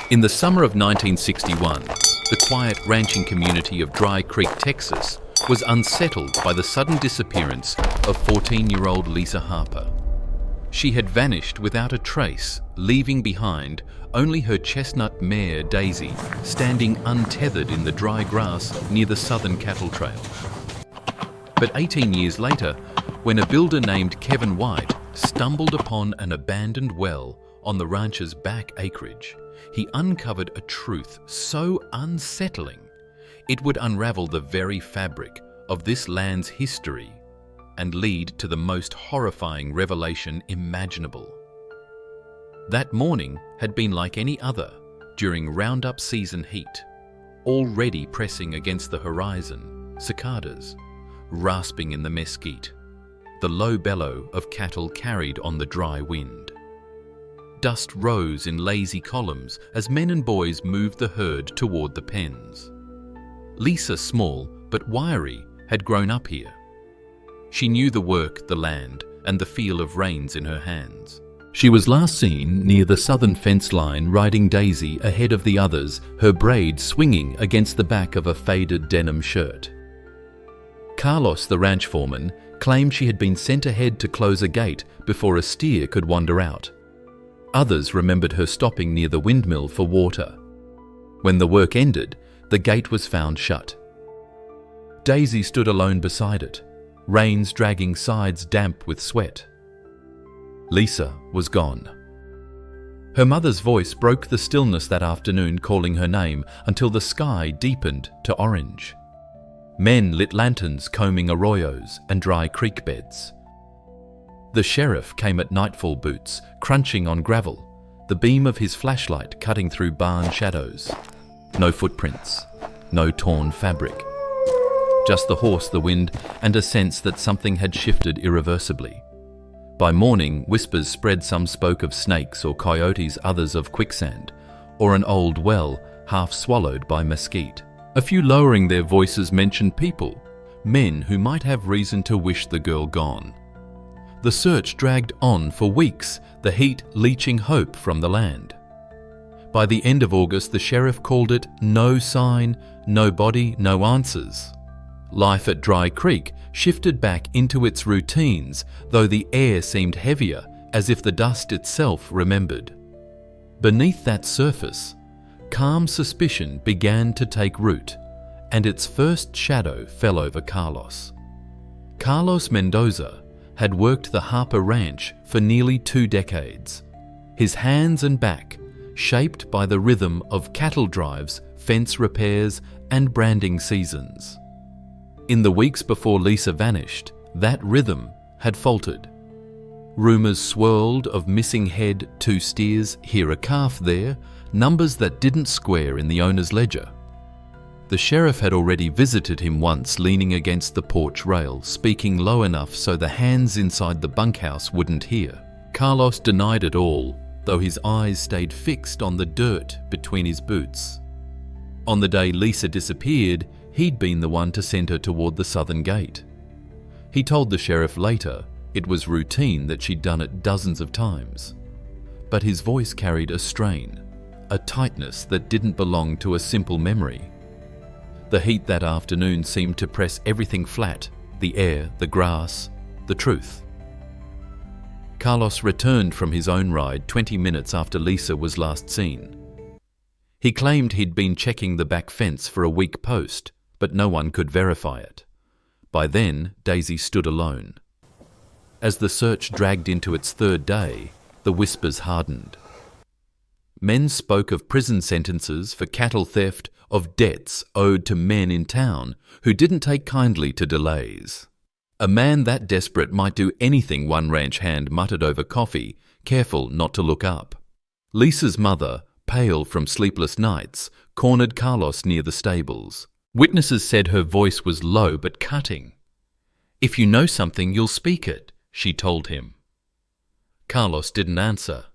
In the summer of 1961, the quiet ranching community of Dry Creek, Texas, was unsettled by the sudden disappearance of 14-year-old Lisa Harper. She had vanished without a trace, leaving behind only her chestnut mare Daisy standing untethered in the dry grass near the Southern Cattle Trail. But 18 years later, when a builder named Kevin White stumbled upon an abandoned well on the ranch's back acreage, he uncovered a truth so unsettling it would unravel the very fabric of this land's history and lead to the most horrifying revelation imaginable. That morning had been like any other during Roundup season heat, already pressing against the horizon, cicadas rasping in the mesquite, the low bellow of cattle carried on the dry wind. Dust rose in lazy columns as men and boys moved the herd toward the pens. Lisa, small but wiry, had grown up here. She knew the work, the land, and the feel of reins in her hands. She was last seen near the southern fence line riding Daisy ahead of the others, her braid swinging against the back of a faded denim shirt. Carlos, the ranch foreman, claimed she had been sent ahead to close a gate before a steer could wander out. Others remembered her stopping near the windmill for water. When the work ended, the gate was found shut. Daisy stood alone beside it, reins dragging sides damp with sweat. Lisa was gone. Her mother's voice broke the stillness that afternoon, calling her name until the sky deepened to orange. Men lit lanterns combing arroyos and dry creek beds. The sheriff came at nightfall boots, crunching on gravel, the beam of his flashlight cutting through barn shadows. No footprints, no torn fabric. Just the horse, the wind, and a sense that something had shifted irreversibly. By morning, whispers spread, some spoke of snakes or coyotes, others of quicksand, or an old well half swallowed by mesquite. A few, lowering their voices, mentioned people, men who might have reason to wish the girl gone. The search dragged on for weeks, the heat leaching hope from the land. By the end of August, the sheriff called it no sign, no body, no answers. Life at Dry Creek shifted back into its routines, though the air seemed heavier, as if the dust itself remembered. Beneath that surface, calm suspicion began to take root, and its first shadow fell over Carlos. Carlos Mendoza had worked the Harper Ranch for nearly 2 decades, his hands and back shaped by the rhythm of cattle drives, fence repairs, and branding seasons. In the weeks before Lisa vanished, that rhythm had faltered. Rumours swirled of missing head, 2 steers, here a calf there, numbers that didn't square in the owner's ledger. The sheriff had already visited him once, leaning against the porch rail, speaking low enough so the hands inside the bunkhouse wouldn't hear. Carlos denied it all, though his eyes stayed fixed on the dirt between his boots. On the day Lisa disappeared, he'd been the one to send her toward the southern gate. He told the sheriff later it was routine, that she'd done it dozens of times. But his voice carried a strain, a tightness that didn't belong to a simple memory. The heat that afternoon seemed to press everything flat, the air, the grass, the truth. Carlos returned from his own ride 20 minutes after Lisa was last seen. He claimed he'd been checking the back fence for a weak post, but no one could verify it. By then, Daisy stood alone. As the search dragged into its 3rd day, the whispers hardened. Men spoke of prison sentences for cattle theft, of debts owed to men in town who didn't take kindly to delays. A man that desperate might do anything, one ranch hand muttered over coffee, careful not to look up. Lisa's mother, pale from sleepless nights, cornered Carlos near the stables. Witnesses said her voice was low but cutting. "If you know something, you'll speak it," she told him. Carlos didn't answer.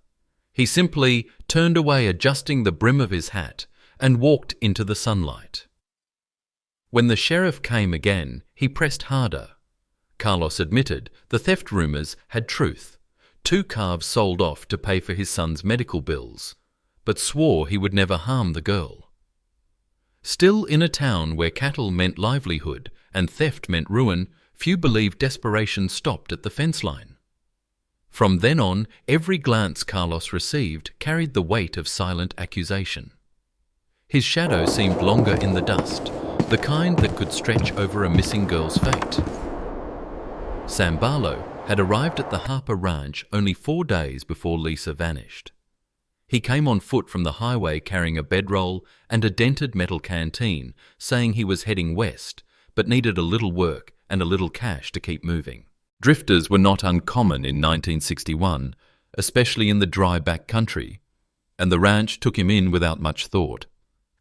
He simply turned away, adjusting the brim of his hat, and walked into the sunlight. When the sheriff came again, he pressed harder. Carlos admitted the theft rumours had truth. 2 calves sold off to pay for his son's medical bills. but swore he would never harm the girl. Still, in a town where cattle meant livelihood and theft meant ruin, few believed desperation stopped at the fence line. From then on, every glance Carlos received carried the weight of silent accusation. His shadow seemed longer in the dust, the kind that could stretch over a missing girl's fate. Sam Barlow had arrived at the Harper Ranch only 4 days before Lisa vanished. He came on foot from the highway carrying a bedroll and a dented metal canteen, saying he was heading west, but needed a little work and a little cash to keep moving. Drifters were not uncommon in 1961, especially in the dry back country, and the ranch took him in without much thought.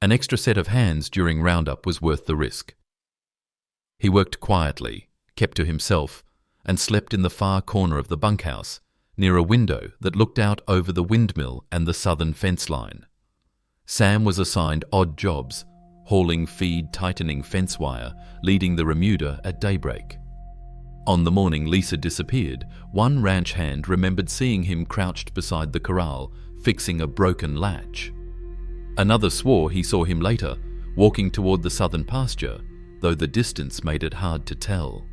An extra set of hands during Roundup was worth the risk. He worked quietly, kept to himself, and slept in the far corner of the bunkhouse, near a window that looked out over the windmill and the southern fence line. Sam was assigned odd jobs, hauling feed tightening fence wire, leading the remuda at daybreak. On the morning Lisa disappeared, one ranch hand remembered seeing him crouched beside the corral, fixing a broken latch. Another swore he saw him later, walking toward the southern pasture, though the distance made it hard to tell.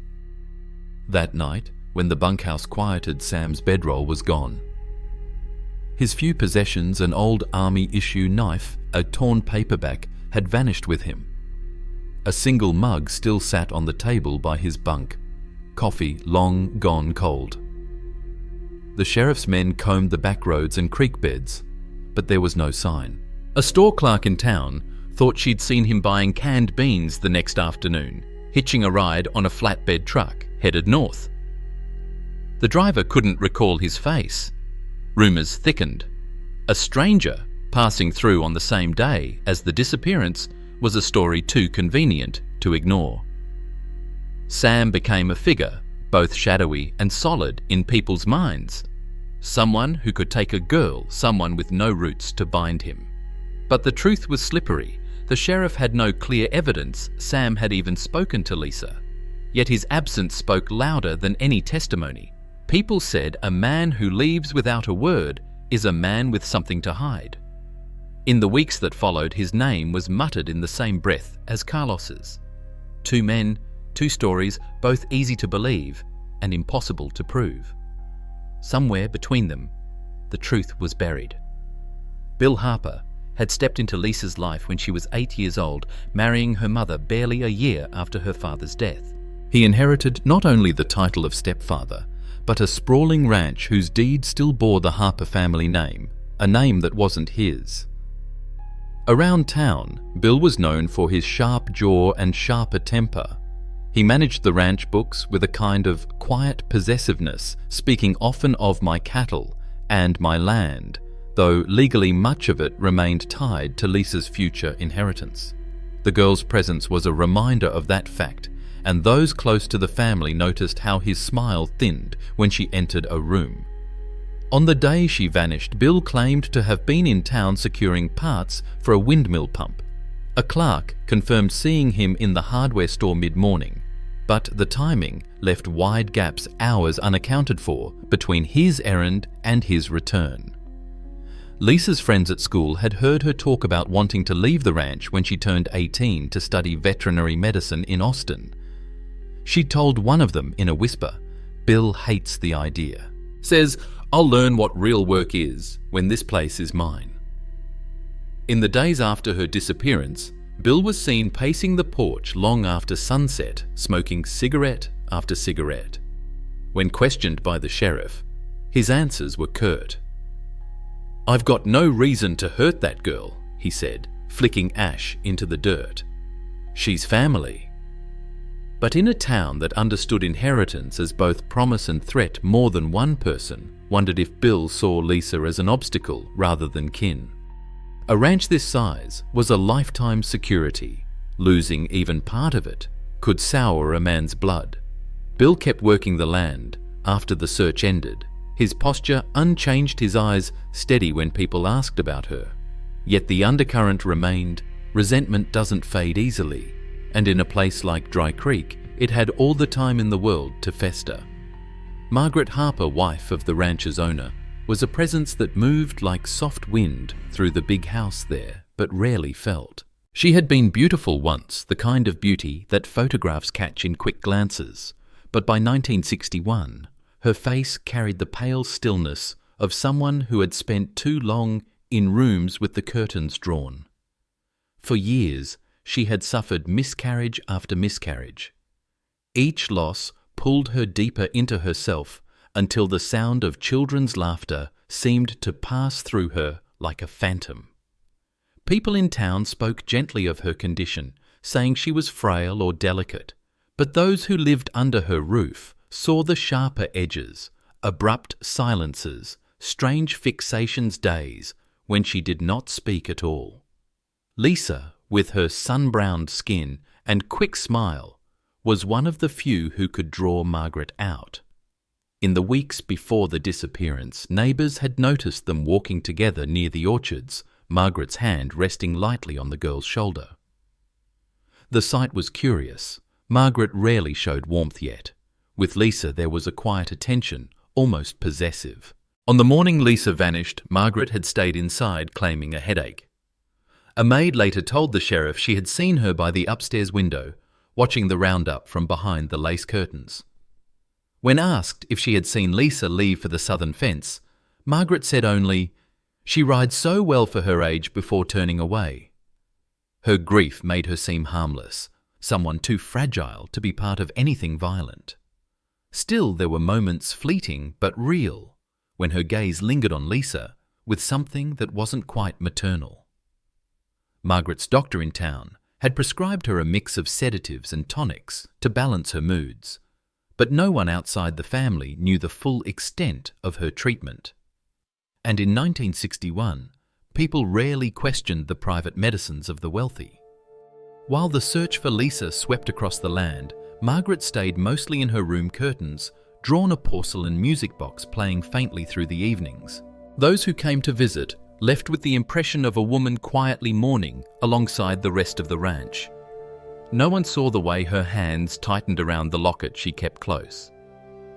That night, when the bunkhouse quieted, Sam's bedroll was gone. His few possessions, an old army-issue knife, a torn paperback, had vanished with him. A single mug still sat on the table by his bunk, coffee long gone cold. The sheriff's men combed the back roads and creek beds, but there was no sign. A store clerk in town thought she'd seen him buying canned beans the next afternoon, hitching a ride on a flatbed truck headed north. The driver couldn't recall his face. Rumours thickened. A stranger passing through on the same day as the disappearance was a story too convenient to ignore. Sam became a figure, both shadowy and solid in people's minds. Someone who could take a girl, someone with no roots to bind him. But the truth was slippery. The sheriff had no clear evidence Sam had even spoken to Lisa. Yet his absence spoke louder than any testimony. People said a man who leaves without a word is a man with something to hide. In the weeks that followed, his name was muttered in the same breath as Carlos's. 2 men, 2 stories, both easy to believe and impossible to prove. Somewhere between them, the truth was buried. Bill Harper had stepped into Lisa's life when she was 8 years old, marrying her mother barely a year after her father's death. He inherited not only the title of stepfather, but a sprawling ranch whose deed still bore the Harper family name, a name that wasn't his. Around town, Bill was known for his sharp jaw and sharper temper. He managed the ranch books with a kind of quiet possessiveness, speaking often of my cattle and my land, though legally much of it remained tied to Lisa's future inheritance. The girl's presence was a reminder of that fact, and those close to the family noticed how his smile thinned when she entered a room. On the day she vanished, Bill claimed to have been in town securing parts for a windmill pump. A clerk confirmed seeing him in the hardware store mid-morning, but the timing left wide gaps, hours unaccounted for, between his errand and his return. Lisa's friends at school had heard her talk about wanting to leave the ranch when she turned 18 to study veterinary medicine in Austin. She told one of them in a whisper, "Bill hates the idea. Says, I'll learn what real work is when this place is mine." In the days after her disappearance, Bill was seen pacing the porch long after sunset, smoking cigarette after cigarette. When questioned by the sheriff, his answers were curt. "I've got no reason to hurt that girl," he said, flicking ash into the dirt. "She's family." But in a town that understood inheritance as both promise and threat, more than one person wondered if Bill saw Lisa as an obstacle rather than kin. A ranch this size was a lifetime security. Losing even part of it could sour a man's blood. Bill kept working the land after the search ended, his posture unchanged, his eyes steady when people asked about her. Yet the undercurrent remained. Resentment doesn't fade easily, and in a place like Dry Creek, it had all the time in the world to fester. Margaret Harper, wife of the ranch's owner, was a presence that moved like soft wind through the big house there, but rarely felt. She had been beautiful once, the kind of beauty that photographs catch in quick glances, but by 1961, her face carried the pale stillness of someone who had spent too long in rooms with the curtains drawn. For years, she had suffered miscarriage after miscarriage. Each loss pulled her deeper into herself until the sound of children's laughter seemed to pass through her like a phantom. People in town spoke gently of her condition, saying she was frail or delicate, but those who lived under her roof saw the sharper edges, abrupt silences, strange fixations days when she did not speak at all. Lisa, with her sun-browned skin and quick smile, was one of the few who could draw Margaret out. In the weeks before the disappearance, neighbours had noticed them walking together near the orchards, Margaret's hand resting lightly on the girl's shoulder. The sight was curious. Margaret rarely showed warmth yet. With Lisa there was a quiet attention, almost possessive. On the morning Lisa vanished, Margaret had stayed inside claiming a headache. A maid later told the sheriff she had seen her by the upstairs window, watching the Roundup from behind the lace curtains. When asked if she had seen Lisa leave for the southern fence, Margaret said only, "She rides so well for her age before turning away." Her grief made her seem harmless, someone too fragile to be part of anything violent. Still, there were moments, fleeting but real, when her gaze lingered on Lisa with something that wasn't quite maternal. Margaret's doctor in town had prescribed her a mix of sedatives and tonics to balance her moods, but no one outside the family knew the full extent of her treatment. And in 1961, people rarely questioned the private medicines of the wealthy. While the search for Lisa swept across the land, Margaret stayed mostly in her room curtains, drawn a porcelain music box playing faintly through the evenings. Those who came to visit left with the impression of a woman quietly mourning alongside the rest of the ranch. No one saw the way her hands tightened around the locket she kept close.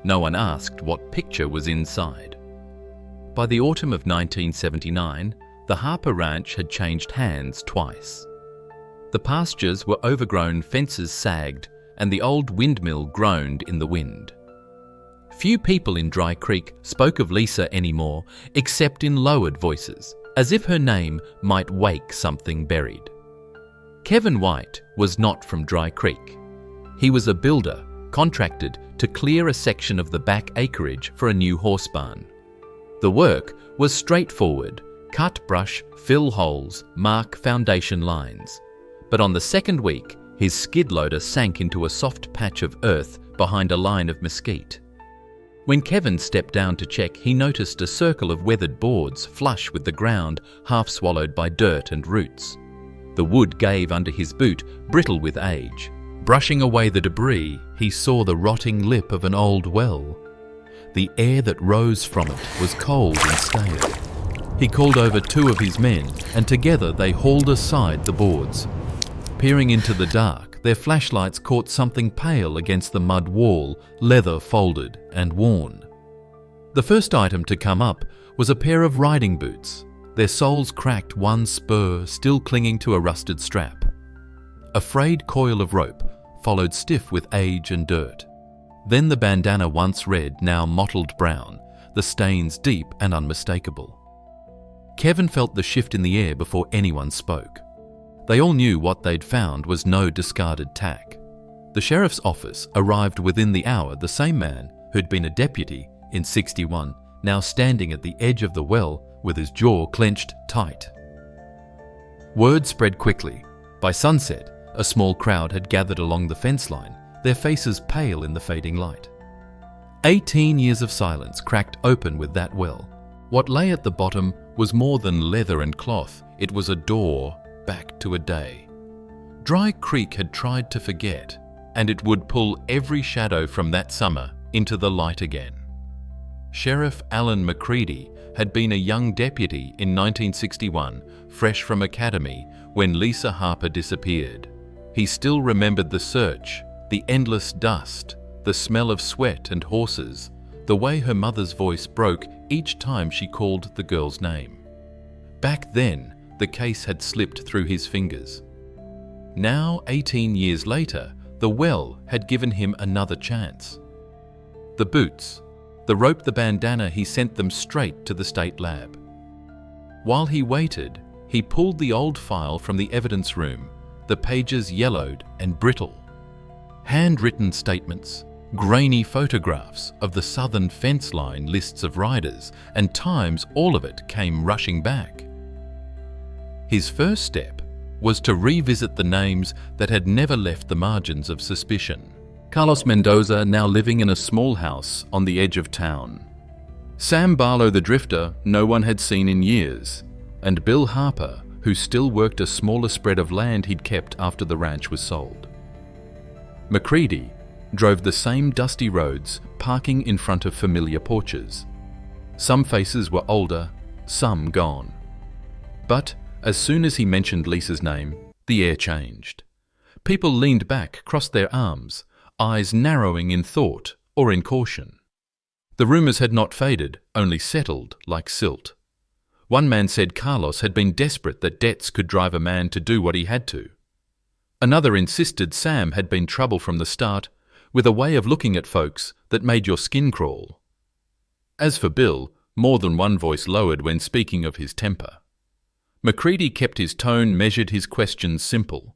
No one asked what picture was inside. By the autumn of 1979, the Harper Ranch had changed hands twice. The pastures were overgrown, fences sagged, and the old windmill groaned in the wind. Few people in Dry Creek spoke of Lisa anymore, except in lowered voices, as if her name might wake something buried. Kevin White was not from Dry Creek. He was a builder, contracted to clear a section of the back acreage for a new horse barn. The work was straightforward: cut brush, fill holes, mark foundation lines. But on the second week, his skid loader sank into a soft patch of earth behind a line of mesquite. When Kevin stepped down to check, he noticed a circle of weathered boards flush with the ground, half swallowed by dirt and roots. The wood gave under his boot, brittle with age. Brushing away the debris, he saw the rotting lip of an old well. The air that rose from it was cold and stale. He called over two of his men, and together they hauled aside the boards. Peering into the dark, their flashlights caught something pale against the mud wall, leather folded and worn. The first item to come up was a pair of riding boots, their soles cracked, one spur still clinging to a rusted strap. A frayed coil of rope followed stiff with age and dirt. Then the bandana, once red, now mottled brown, the stains deep and unmistakable. Kevin felt the shift in the air before anyone spoke. They all knew what they'd found was no discarded tack. The sheriff's office arrived within the hour, the same man who'd been a deputy in '61, now standing at the edge of the well with his jaw clenched tight. Word spread quickly. By sunset, a small crowd had gathered along the fence line, their faces pale in the fading light. 18 years of silence cracked open with that well. What lay at the bottom was more than leather and cloth. It was a door back to a day. Dry Creek had tried to forget, and it would pull every shadow from that summer into the light again. Sheriff Alan McCready had been a young deputy in 1961, fresh from academy, when Lisa Harper disappeared. He still remembered the search, the endless dust, the smell of sweat and horses, the way her mother's voice broke each time she called the girl's name. Back then, the case had slipped through his fingers. Now, 18 years later, the well had given him another chance. The boots, the rope, the bandana, he sent them straight to the state lab. While he waited, he pulled the old file from the evidence room, the pages yellowed and brittle. Handwritten statements, grainy photographs of the southern fence line lists of riders, and times all of it came rushing back. His first step was to revisit the names that had never left the margins of suspicion. Carlos Mendoza, now living in a small house on the edge of town. Sam Barlow the drifter, no one had seen in years. And Bill Harper, who still worked a smaller spread of land he'd kept after the ranch was sold. McCready drove the same dusty roads, parking in front of familiar porches. Some faces were older, some gone. But as soon as he mentioned Lisa's name, the air changed. People leaned back, crossed their arms, eyes narrowing in thought or in caution. The rumours had not faded, only settled like silt. One man said Carlos had been desperate that debts could drive a man to do what he had to. Another insisted Sam had been trouble from the start, with a way of looking at folks that made your skin crawl. As for Bill, more than one voice lowered when speaking of his temper. McCready kept his tone, measured, his questions simple.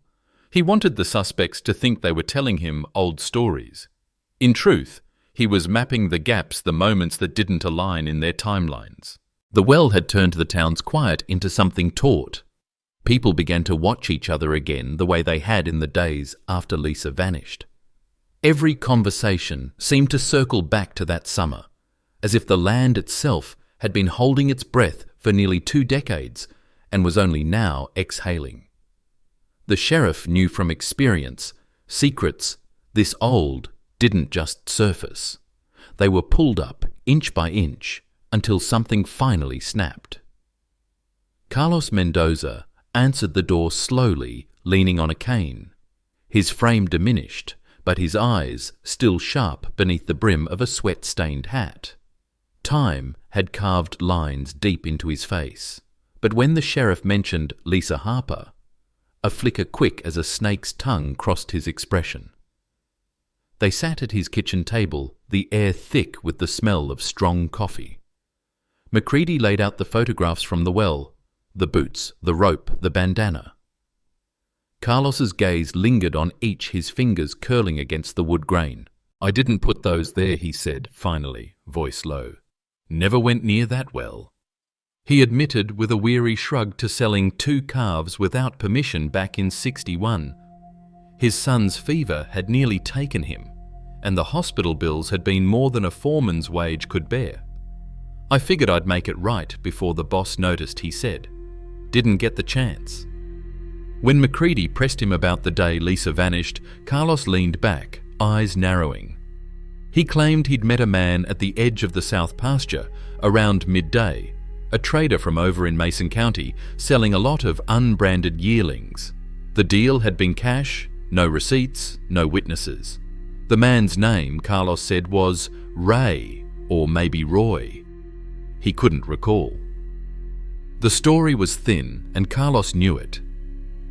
He wanted the suspects to think they were telling him old stories. In truth, he was mapping the gaps, the moments that didn't align in their timelines. The well had turned the town's quiet into something taut. People began to watch each other again the way they had in the days after Lisa vanished. Every conversation seemed to circle back to that summer, as if the land itself had been holding its breath for nearly 2 decades and was only now exhaling. The sheriff knew from experience, secrets this old didn't just surface. They were pulled up inch by inch until something finally snapped. Carlos Mendoza answered the door slowly, leaning on a cane. His frame diminished, but his eyes still sharp beneath the brim of a sweat-stained hat. Time had carved lines deep into his face, but when the sheriff mentioned Lisa Harper, a flicker quick as a snake's tongue crossed his expression. They sat at his kitchen table, the air thick with the smell of strong coffee. McCready laid out the photographs from the well, the boots, the rope, the bandana. Carlos's gaze lingered on each, his fingers curling against the wood grain. "I didn't put those there," he said, finally, voice low. "Never went near that well." He admitted with a weary shrug to selling 2 calves without permission back in '61. His son's fever had nearly taken him, and the hospital bills had been more than a foreman's wage could bear. "I figured I'd make it right before the boss noticed," he said. "Didn't get the chance." When McCready pressed him about the day Lisa vanished, Carlos leaned back, eyes narrowing. He claimed he'd met a man at the edge of the South pasture around midday, a trader from over in Mason County selling a lot of unbranded yearlings. The deal had been cash, no receipts, no witnesses. The man's name, Carlos said, was Ray, or maybe Roy. He couldn't recall. The story was thin, and Carlos knew it.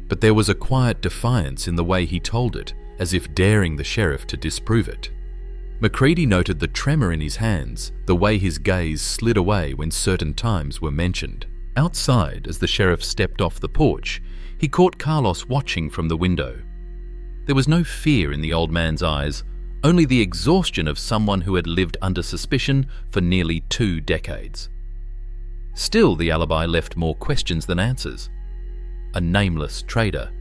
But there was a quiet defiance in the way he told it, as if daring the sheriff to disprove it. McCready noted the tremor in his hands, the way his gaze slid away when certain times were mentioned. Outside, as the sheriff stepped off the porch, he caught Carlos watching from the window. There was no fear in the old man's eyes, only the exhaustion of someone who had lived under suspicion for nearly 2 decades. Still, the alibi left more questions than answers. A nameless trader,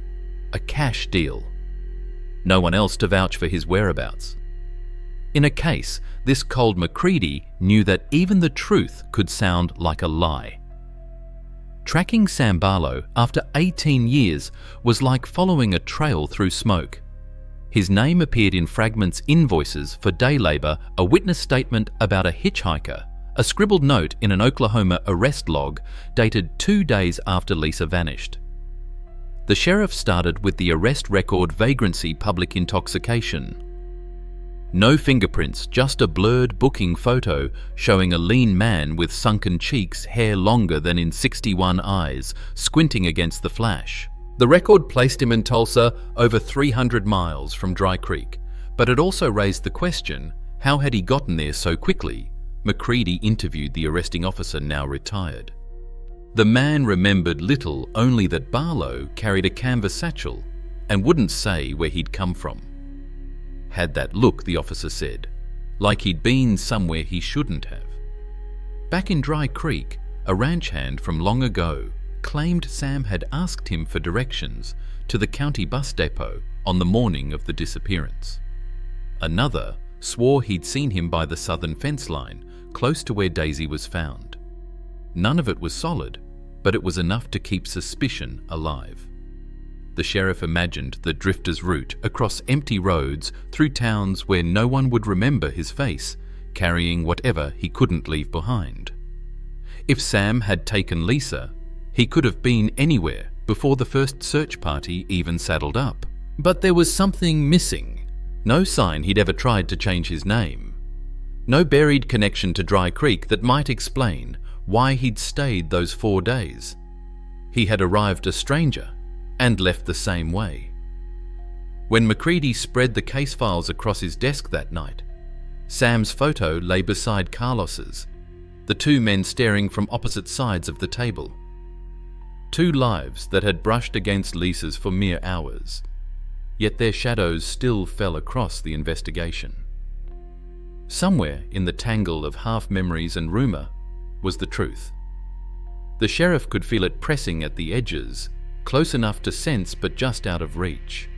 a cash deal. No one else to vouch for his whereabouts. In a case, this cold McCready knew that even the truth could sound like a lie. Tracking Sam Barlow after 18 years was like following a trail through smoke. His name appeared in fragments, invoices for day labour, a witness statement about a hitchhiker, a scribbled note in an Oklahoma arrest log dated 2 days after Lisa vanished. The sheriff started with the arrest record, vagrancy, public intoxication. No fingerprints, just a blurred booking photo showing a lean man with sunken cheeks, hair longer than in 61 eyes, squinting against the flash. The record placed him in Tulsa, over 300 miles from Dry Creek, but it also raised the question, how had he gotten there so quickly? McCready interviewed the arresting officer, now retired. The man remembered little, only that Barlow carried a canvas satchel and wouldn't say where he'd come from. Had that look, the officer said, like he'd been somewhere he shouldn't have. Back in Dry Creek, a ranch hand from long ago claimed Sam had asked him for directions to the county bus depot on the morning of the disappearance. Another swore he'd seen him by the southern fence line, close to where Daisy was found. None of it was solid, but it was enough to keep suspicion alive. The sheriff imagined the drifter's route across empty roads through towns where no one would remember his face, carrying whatever he couldn't leave behind. If Sam had taken Lisa, he could have been anywhere before the first search party even saddled up. But there was something missing. No sign he'd ever tried to change his name. No buried connection to Dry Creek that might explain why he'd stayed those 4 days. He had arrived a stranger and left the same way. When McCready spread the case files across his desk that night, Sam's photo lay beside Carlos's, the two men staring from opposite sides of the table. 2 lives that had brushed against Lisa's for mere hours, yet their shadows still fell across the investigation. Somewhere in the tangle of half-memories and rumour was the truth. The sheriff could feel it pressing at the edges, close enough to sense but just out of reach.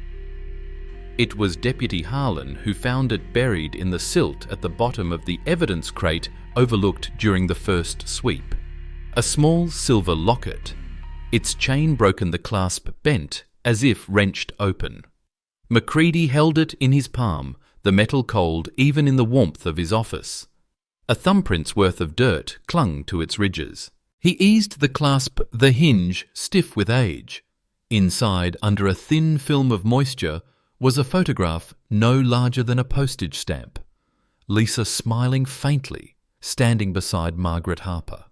It was Deputy Harlan who found it buried in the silt at the bottom of the evidence crate overlooked during the first sweep. A small silver locket, its chain broken, the clasp bent as if wrenched open. McCready held it in his palm, the metal cold even in the warmth of his office. A thumbprint's worth of dirt clung to its ridges. He eased the clasp, the hinge stiff with age. Inside, under a thin film of moisture, was a photograph no larger than a postage stamp. Lisa smiling faintly, standing beside Margaret Harper.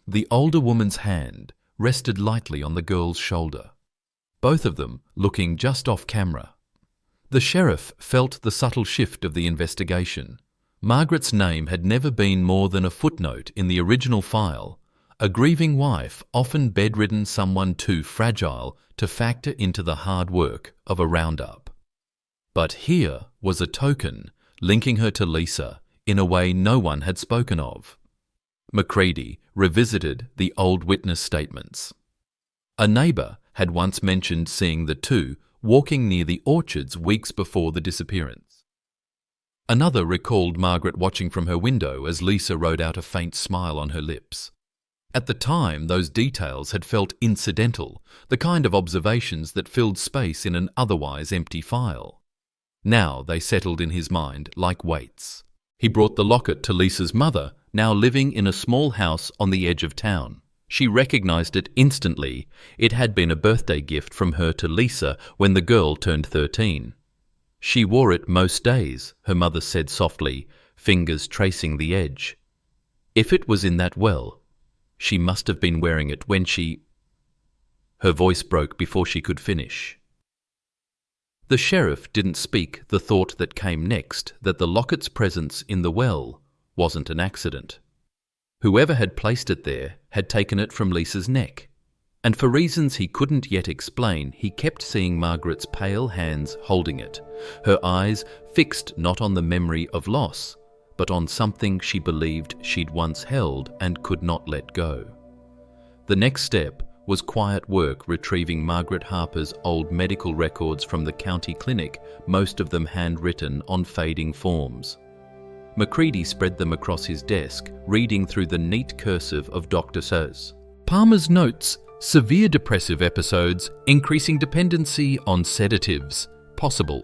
The older woman's hand rested lightly on the girl's shoulder, both of them looking just off camera. The sheriff felt the subtle shift of the investigation. Margaret's name had never been more than a footnote in the original file, a grieving wife, often bedridden, someone too fragile to factor into the hard work of a roundup. But here was a token linking her to Lisa in a way no one had spoken of. McCready revisited the old witness statements. A neighbour had once mentioned seeing the two walking near the orchards weeks before the disappearance. Another recalled Margaret watching from her window as Lisa rode out, a faint smile on her lips. At the time, those details had felt incidental, the kind of observations that filled space in an otherwise empty file. Now they settled in his mind like weights. He brought the locket to Lisa's mother, now living in a small house on the edge of town. She recognized it instantly. It had been a birthday gift from her to Lisa when the girl turned 13. She wore it most days, her mother said softly, fingers tracing the edge. If it was in that well, she must have been wearing it when she... Her voice broke before she could finish. The sheriff didn't speak the thought that came next, that the locket's presence in the well wasn't an accident. Whoever had placed it there had taken it from Lisa's neck, and for reasons he couldn't yet explain, he kept seeing Margaret's pale hands holding it, her eyes fixed not on the memory of loss, but on something she believed she'd once held and could not let go. The next step was quiet work retrieving Margaret Harper's old medical records from the county clinic, most of them handwritten on fading forms. McCready spread them across his desk, reading through the neat cursive of Dr. Says. Palmer's notes: severe depressive episodes, increasing dependency on sedatives, possible.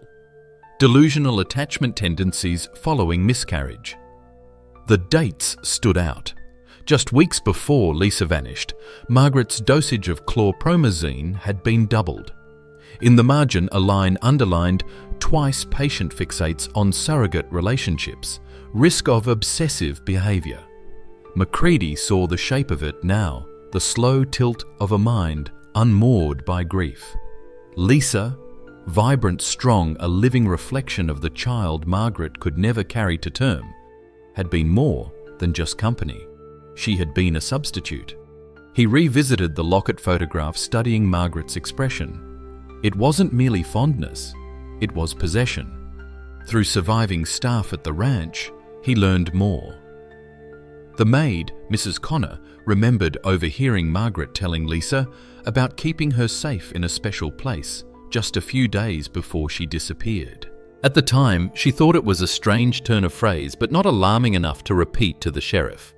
Delusional attachment tendencies following miscarriage. The dates stood out. Just weeks before Lisa vanished, Margaret's dosage of chlorpromazine had been doubled. In the margin, a line underlined Twice patient fixates on surrogate relationships, risk of obsessive behaviour. Macready saw the shape of it now, the slow tilt of a mind unmoored by grief. Lisa, vibrant, strong, a living reflection of the child Margaret could never carry to term, had been more than just company. She had been a substitute. He revisited the locket photograph, studying Margaret's expression. It wasn't merely fondness, it was possession. Through surviving staff at the ranch, he learned more. The maid, Mrs. Connor, remembered overhearing Margaret telling Lisa about keeping her safe in a special place just a few days before she disappeared. At the time, she thought it was a strange turn of phrase, but not alarming enough to repeat to the sheriff.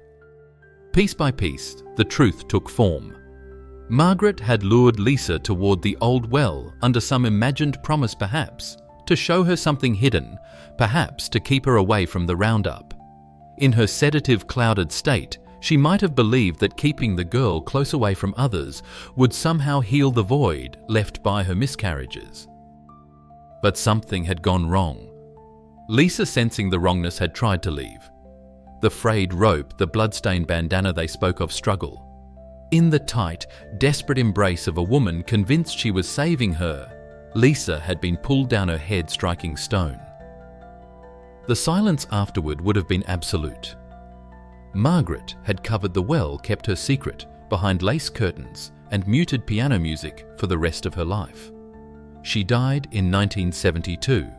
Piece by piece, the truth took form. Margaret had lured Lisa toward the old well under some imagined promise, perhaps to show her something hidden, perhaps to keep her away from the Roundup. In her sedative-clouded state, she might have believed that keeping the girl close away from others would somehow heal the void left by her miscarriages. But something had gone wrong. Lisa, sensing the wrongness, had tried to leave. The frayed rope, the bloodstained bandana they spoke of, struggle. In the tight, desperate embrace of a woman convinced she was saving her, Lisa had been pulled down her head, striking stone. The silence afterward would have been absolute. Margaret had covered the well, kept her secret behind lace curtains and muted piano music for the rest of her life. She died in 1972.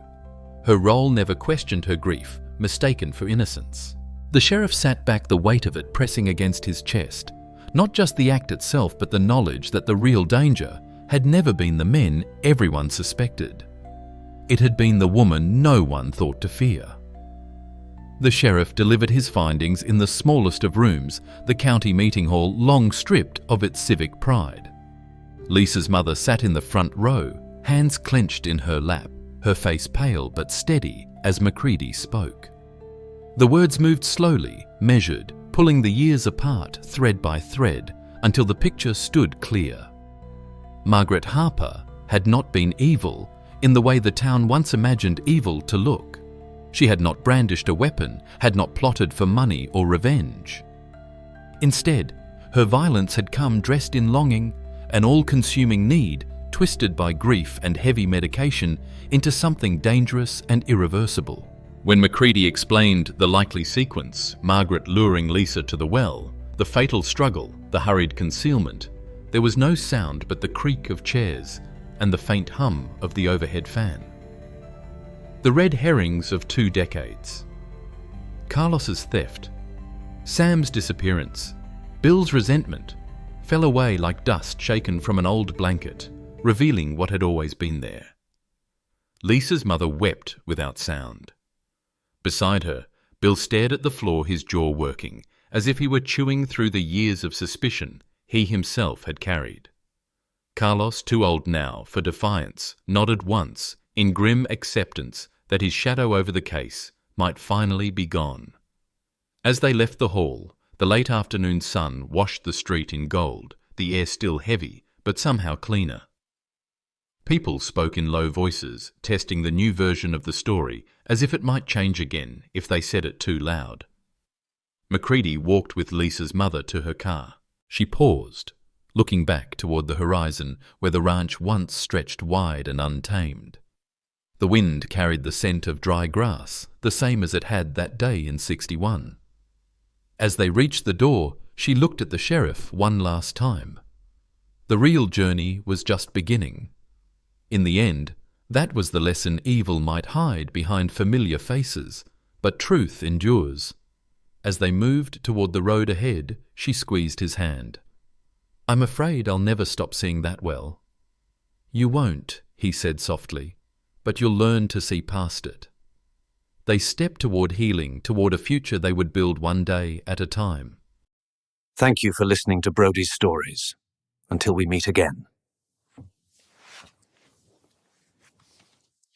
Her role never questioned her grief, mistaken for innocence. The sheriff sat back, the weight of it pressing against his chest. Not just the act itself, but the knowledge that the real danger had never been the men everyone suspected. It had been the woman no one thought to fear. The sheriff delivered his findings in the smallest of rooms, the county meeting hall, long stripped of its civic pride. Lisa's mother sat in the front row, hands clenched in her lap, her face pale but steady as Macready spoke. The words moved slowly, measured, pulling the years apart, thread by thread, until the picture stood clear. Margaret Harper had not been evil in the way the town once imagined evil to look. She had not brandished a weapon, had not plotted for money or revenge. Instead, her violence had come dressed in longing, an all-consuming need, twisted by grief and heavy medication into something dangerous and irreversible. When Macready explained the likely sequence, Margaret luring Lisa to the well, the fatal struggle, the hurried concealment, there was no sound but the creak of chairs and the faint hum of the overhead fan. The red herrings of 2 decades. Carlos's theft, Sam's disappearance, Bill's resentment, fell away like dust shaken from an old blanket, revealing what had always been there. Lisa's mother wept without sound. Beside her, Bill stared at the floor, his jaw working, as if he were chewing through the years of suspicion he himself had carried. Carlos, too old now for defiance, nodded once, in grim acceptance that his shadow over the case might finally be gone. As they left the hall, the late afternoon sun washed the street in gold, the air still heavy, but somehow cleaner. People spoke in low voices, testing the new version of the story, as if it might change again if they said it too loud. Macready walked with Lisa's mother to her car. She paused, looking back toward the horizon where the ranch once stretched wide and untamed. The wind carried the scent of dry grass, the same as it had that day in 61. As they reached the door, she looked at the sheriff one last time. The real journey was just beginning. In the end, that was the lesson: evil might hide behind familiar faces, but truth endures. As they moved toward the road ahead, she squeezed his hand. "I'm afraid I'll never stop seeing that well." "You won't," he said softly, "but you'll learn to see past it." They stepped toward healing, toward a future they would build one day at a time. Thank you for listening to Brody's Stories. Until we meet again.